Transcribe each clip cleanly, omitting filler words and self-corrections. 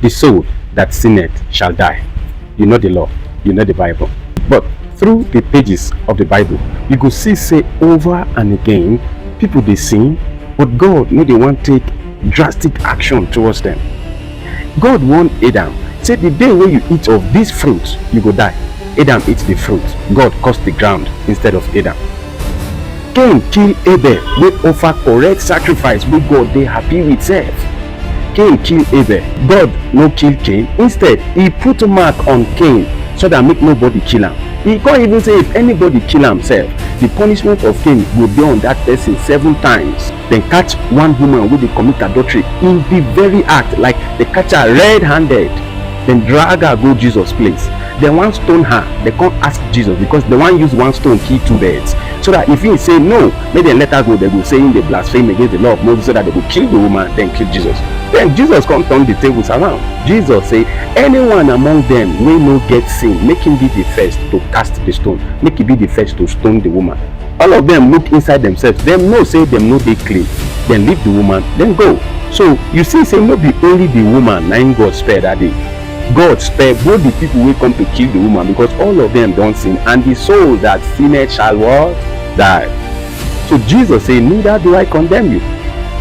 The soul that sinneth shall die. You know the law, you know the Bible. But through the pages of the Bible, you go see say over and again, people they sin, but God no they want take drastic action towards them. God warned Adam, say the day when you eat of this fruit, you go die. Adam eats the fruit. God cursed the ground instead of Adam. Cain kill Abel, we offer correct sacrifice, we God they happy with self. Cain kill Abel, God no kill Cain. Instead, he put a mark on Cain so that make nobody kill him. He can't even say if anybody kill himself, the punishment of Cain will be on that person 7 times. Then catch one woman with the commit adultery in the very act, like they catch her red-handed, then drag her go Jesus' place. Then one stone her, they can't ask Jesus because the one use one stone kill 2 birds. So that if he say no, may they let her go, they will say in the blasphemy against the law of Moses, so that they will kill the woman, then kill Jesus. Then Jesus come turn the tables around. Jesus say, anyone among them will no get sin, make him be the first to cast the stone, make him be the first to stone the woman. All of them look inside themselves, them no say them no they clean, then leave the woman, then go. So you see, say no be only the woman, nine God spare that day. God spare both the people who come to kill the woman, because all of them don't sin, and the soul that sinneth shall what? Die. So Jesus say, neither do I condemn you.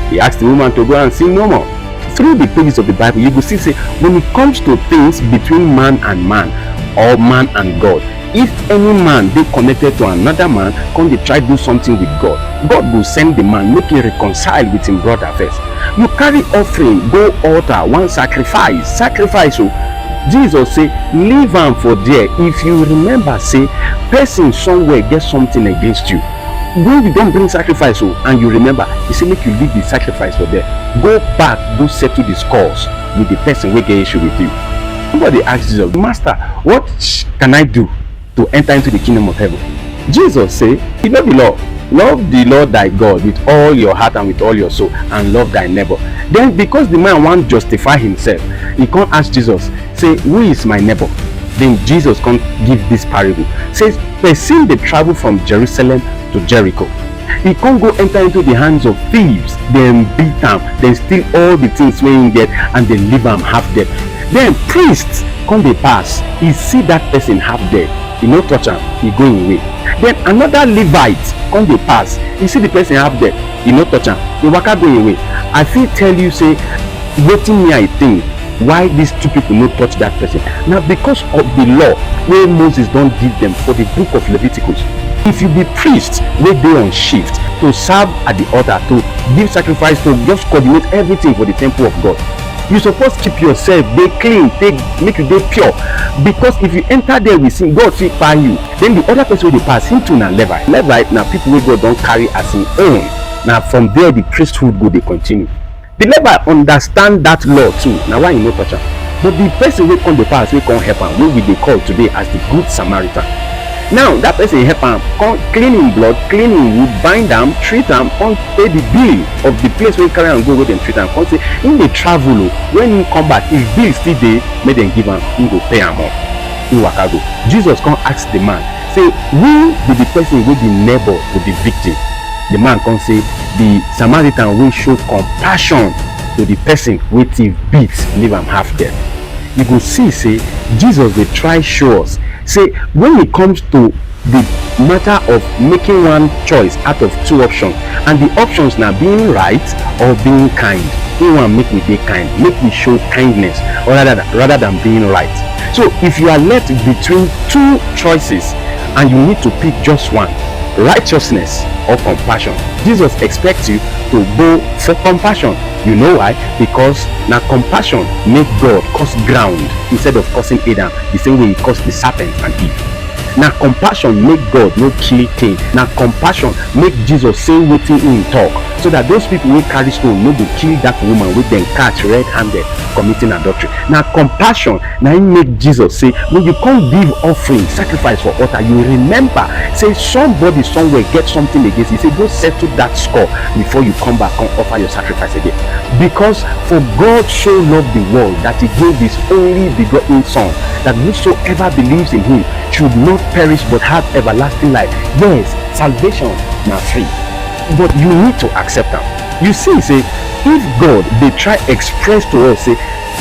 He asked the woman to go and sin no more. Through the pages of the Bible, you will see say when it comes to things between man and man, or man and God, if any man be connected to another man, come they try do something with God, God will send the man, make him reconcile with him brother first. You carry offering, go altar, one sacrifice. So Jesus say, leave am for there. If you remember, say person somewhere get something against you, when you don't bring sacrifice, and you remember, he say make you leave the sacrifice for there. Go back, go settle the scores with the person who get issue with you. Somebody asked Jesus, Master, what can I do to enter into the kingdom of heaven? Jesus say, you know the law. Love the Lord thy God with all your heart and with all your soul, and love thy neighbor. Then because the man want justify himself, he can't ask Jesus, say, who is my neighbor? Then Jesus can't give this parable. Says, person they travel from Jerusalem to Jericho. He can't go enter into the hands of thieves, then beat them, then steal all the things wey him get, and then leave them half dead. Then priests come they pass, he see that person half dead, he no touch him, he go away. Then another Levite come they pass, he see the person half dead, he no touch him, he waka go away. I fit tell you say, waiting me I think why these 2 people no touch that person. Now because of the law wey Moses don't give them for the book of Leviticus. If you be priest wey dey on shift to serve at the altar, to give sacrifice, to just coordinate everything for the temple of God, you suppose keep yourself dey clean, make you dey pure, because if you enter there with sin, God fit kpai you. Then the other person wey dey pass him too na Levite. Levite na people wey God don carry as him own. Now from there the priesthood go dey continue. The Levite understand that law too, na why he no touch am. But the person wey come dey pass, wey come help am, wey we dey call today as the good Samaritan, now that person help am, come clean him blood, clean him wound, bind am, treat am, come pay the bill of the place wey carry am go, wey dem treat am. Come say him dey travel o, when him come back, if bill still dey, make dem give am, him go pay am up. Him waka go. Jesus come ask the man, say, who be the person wey be neighbor to the victim? The man come say, the Samaritan wey show compassion to the person wey thief beat, leave am half dead. You go see say Jesus dey try show us, say when it comes to the matter of making one choice out of 2 options, and the options now being right or being kind, he want make we dey kind, make we show kindness rather than being right. So if you are left between 2 choices and you need to pick just one, righteousness or compassion, Jesus expects you to go for compassion. You know why? Because now compassion make God curse ground instead of cursing Adam, the same way he cursed the serpent and Eve. Now compassion make God no kill Cain. Now compassion make Jesus say wetin him talk, so that those people wey carry stone no go kill that woman wey dem catch red-handed committing adultery. Now compassion na him make Jesus say, when you come give offering, sacrifice for altar, you remember say somebody somewhere get something against you, say go settle that score before you come back and offer your sacrifice again. Because for God so loved the world that he gave his only begotten son, that whosoever believes in him should not perish but have everlasting life. Yes, salvation na free, but you need to accept them. You see, say if God they try express to us, say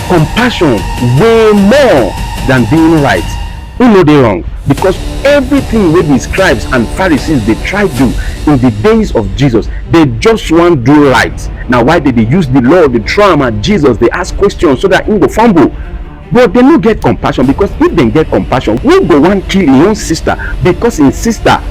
compassion way more than being right. We know they wrong, because everything wey the scribes and Pharisees they try do in the days of Jesus, they just want do right. Now why did they use the law, the trauma at Jesus? They ask questions so that he go fumble. But they no get compassion, because if they get compassion, who go want kill his own sister because his sister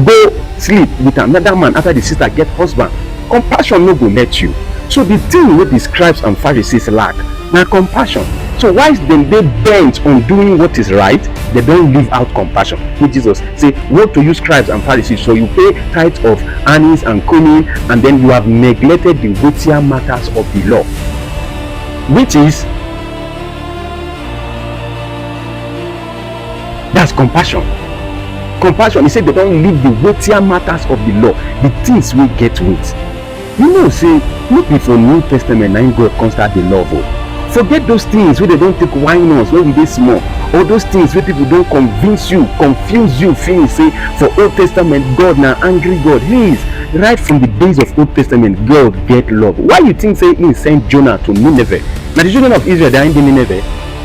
go sleep with another man after the sister get husband? Compassion no go let you. So the thing wey the scribes and Pharisees lack na compassion. So why then they bent on doing what is right, they don't leave out compassion. With Jesus say, woe to you scribes and Pharisees, so you pay tithe of anise and cumin, and then you have neglected the weightier matters of the law, which is, that's compassion. Compassion, he said they don't leave the weightier matters of the law, the things we get with. You know, say, look before New Testament, now God constant the law. Forget those things where they don't take wine us when we dey small, or those things where people don't convince you, confuse you, finish say for Old Testament God now angry God. Please, right from the days of Old Testament, God get love. Why you think say he sent Jonah to Nineveh? Now the children of Israel, they are in the Nineveh.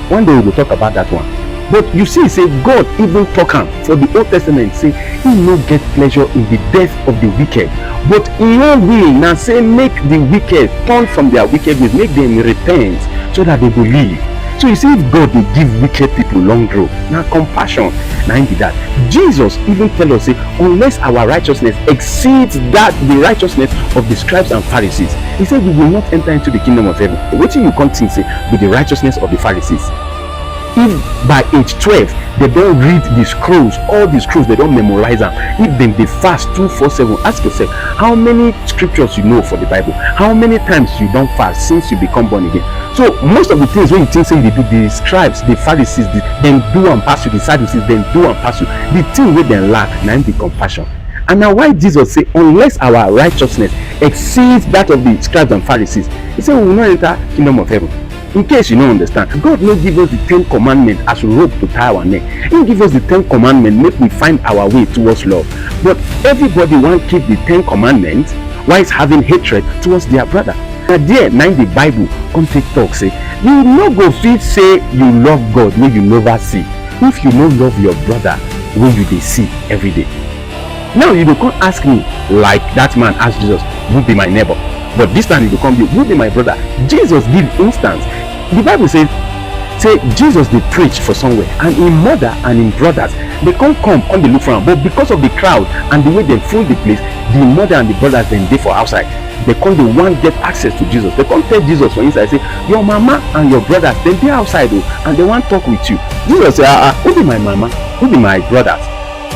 One day we will talk about that one. But you see, say God even talk am for the Old Testament, say he no get pleasure in the death of the wicked, but in your will now say make the wicked turn from their wicked ways, make them repent so that they will live. So you see, if God will give wicked people long road, now compassion, now be that. Jesus even tell us, say, unless our righteousness exceeds that the righteousness of the scribes and Pharisees, he said we will not enter into the kingdom of heaven. What do you can't think, say, with the righteousness of the Pharisees? If by age 12 they don't read the scrolls, all the scrolls they don't memorize them, if then they fast 247, ask yourself how many scriptures you know for the Bible, how many times you don't fast since you become born again. So most of the things when you think say they do, the scribes, the Pharisees, then do and pass you, the Sadducees then do and pass you, the thing where they lack now the compassion. And now why Jesus say unless our righteousness exceeds that of the scribes and Pharisees, he said we will not enter kingdom of heaven. In case you don't understand, God no give us the 10 commandments as a rope to tie our neck. He give us the 10 commandments, make we find our way towards love. But everybody want to keep the 10 commandments while it's having hatred towards their brother. Now there, now in the Bible, come take talk, say, you no go fit say you love God when you never see, if you no love your brother when you dey see every day. Now you go come ask me, like that man asked Jesus, who be my neighbor? But this time you go come, who be my brother? Jesus give instance. The Bible says, say Jesus they preach for somewhere, and in mother and in brothers they come on they look for him, but because of the crowd and the way they fill the place, the mother and the brothers then they for outside. They come the one get access to Jesus. They come tell Jesus for inside, say your mama and your brothers then they outside and they want talk with you. Jesus say, who be my mama, who be my brothers?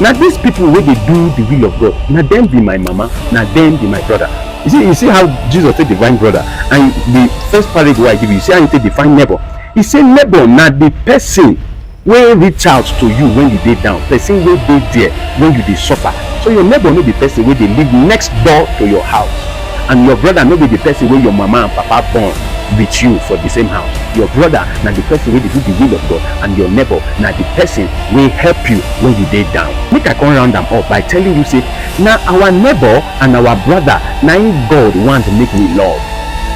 Now these people where they do the will of God, now them be my mama, now them be my brother. You see how Jesus take divine brother, and the first paragraph I give you see how he take define neighbor. He say neighbor na the person wey reach out to you when you dey down, person wey dey there when you dey suffer. So your neighbor no be person wey dey live next door to your house, and your brother no be the person wey your mama and papa born with you for the same house. Your brother na the person wey dey do the will of God, and your neighbor na the person wey help you when you dey down. Make I come round am up by telling you, say na our neighbor and our brother na him God want to make we love,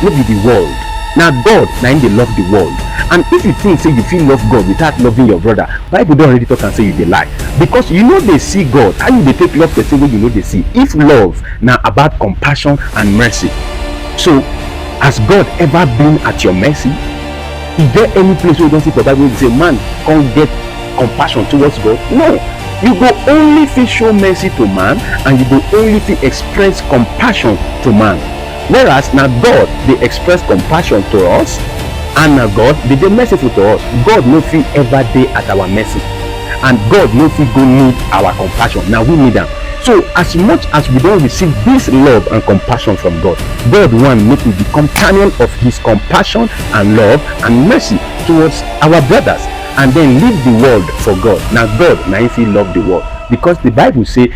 no be the world. Now God na him dey love the world, and if you think say you fit love God without loving your brother, Bible don already talk and say you dey lie, because you know they see God. How you dey take love person wey you know they see? If love na about compassion and mercy, so has God ever been at your mercy? Is there any place where you don't see for Bible where you say man can't get compassion towards God? No. You go only fit show mercy to man, and you go only fit express compassion to man. Whereas now God they express compassion to us, and now God they merciful to us. God no fit ever dey at our mercy, and God no fit go need our compassion. Now we need them. So as much as we don't receive this love and compassion from God, God want make we be companion of his compassion and love and mercy towards our brothers, and then leave the world for God. Now God now if he love the world, because the Bible say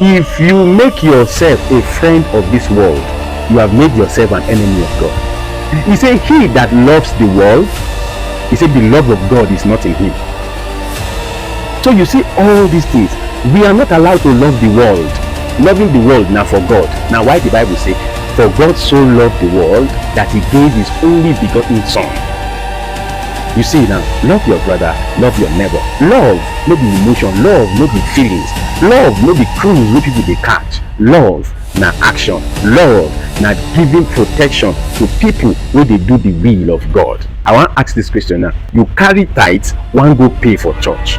if you make yourself a friend of this world, you have made yourself an enemy of God. He said he that loves the world, he said the love of God is not in him. So you see all these things, we are not allowed to love the world. Loving the world now for God. Now why the Bible say, for God so loved the world that he gave his only begotten son. You see now, love your brother, love your neighbor. Love no be emotion, love no be feelings, love no be cruise wey people dey catch. Love na action. Love na giving protection to people wey dey do the will of God. I wan ask this question now. You carry tithe, wan go pay for church.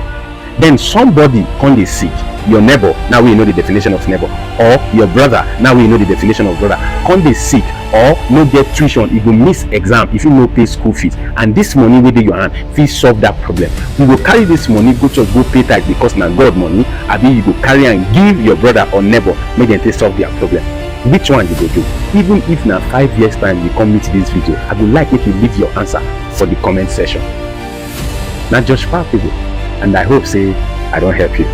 Then somebody come dey sick. Your neighbor, now we know the definition of neighbor, or your brother, now we know the definition of brother, come dey sick or no get tuition, you go miss exam if you no pay school fees, and this money wey dey your hand fit solve that problem. You go carry this money go church go pay tithe because na God money, abi you go carry am give your brother or neighbor make dem take solve their problem? Which one you go do? Even if na 5 years time you come meet this video, I go like make you leave your answer for the comment section. Na Josh Power people, and I hope say I don help you.